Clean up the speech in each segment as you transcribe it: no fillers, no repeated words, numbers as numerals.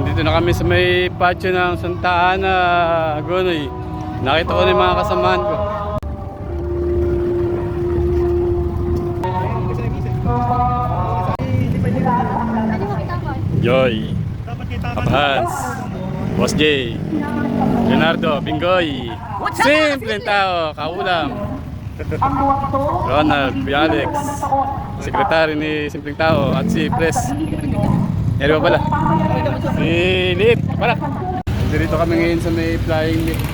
Andito na kami sa may patio ng Santa Ana, Gonoy. Nakita ko na yung mga kasamahan ko. Joy, Kapahans, Boss J, Leonardo, Bingoy, simpleng tao, kaulam, Ronald, Kuya Alex, sekretary ni Simpleng Tao at si Pres. Yan ba pala? Si Lip, pala. Dito kami ngayon sa may flying lift.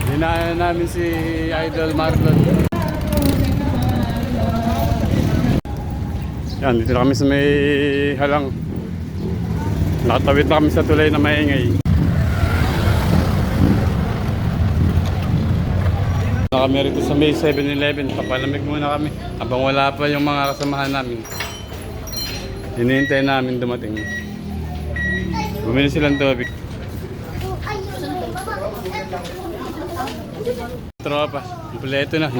Dinaanan namin si Idol Marlon. Yan, dito na kami sa may halang. Nakatawid na kami sa tulay na maingay. Na kami rito sa may 7-Eleven. Papalamig muna kami habang wala pa yung mga kasamahan namin. Hinihintay namin dumating. Bumili silang tubig. Tropa, kompleto na.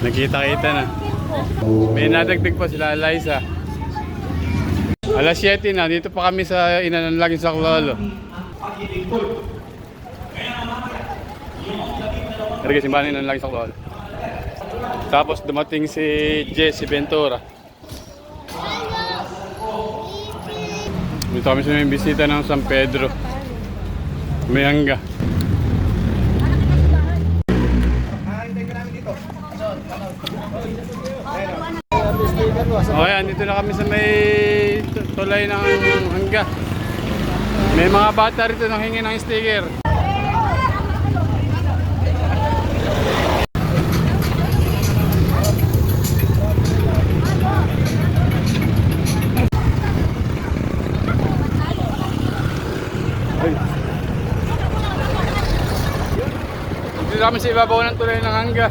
Nakita-kita na. May nadagdag pa sila, Liza. Alas 7 na, dito pa kami sa Inanalagin sa Klolo. Kasi simbahan Inanalagin sa Klolo. Tapos dumating si Jesse Ventura. Dito kami sa may bisita ng San Pedro. May hangga. Okay, andito na kami sa may tulay ng hangga. May mga bata rito nang hingi ng sticker. Dito kami sa ibabaw ng tulay ng hangga.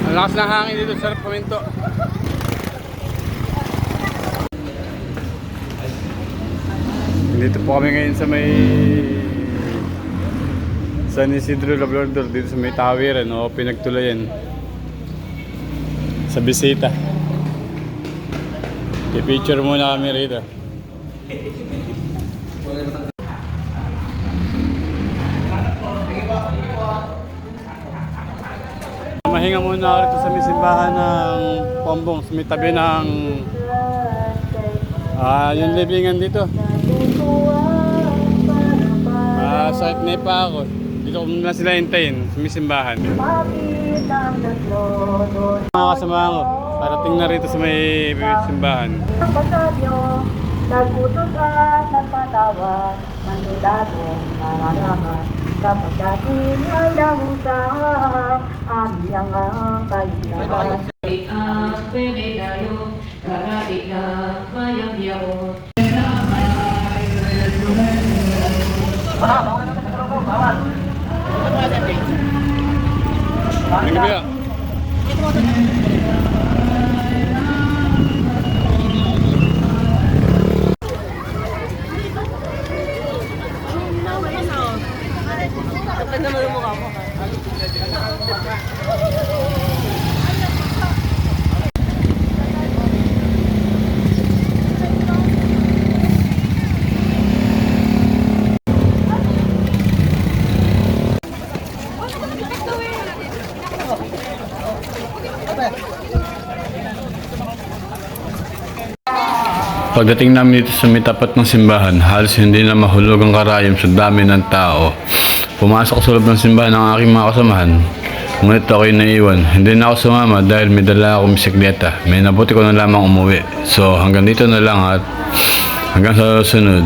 Ang lakas ng hangin dito, sarap paminto. Dito po kami ngayon sa may San Isidro Labrador, dito sa may tawiran o pinagtulayan sa bisita. I-picture muna kami rito. Mahinga muna ako rito sa may simbahan ng Pombong, sa may tabi ng yung libingan dito. Sakit na pa ako. Dito ko muna sila hintayin sa may simbahan. Mga kasama ko, parating na rito sa may simbahan. Nagputos at nagpatawag, manlulagong mararaman. Kapag dating ay lahusang, aming ang kailangan. Ang penedayo, karami na mayang yaon. Pagdating namin dito sa may tapat ng simbahan, halos hindi na mahulog ang karayom sa dami ng tao. Pumasok sa loob ng simbahan ng aking mga kasamahan. Ngunit ako'y naiwan. Hindi na ako sumama dahil may dala akong bisikleta. May nabuti ko na lamang umuwi. So hanggang dito na lang at hanggang sa susunod.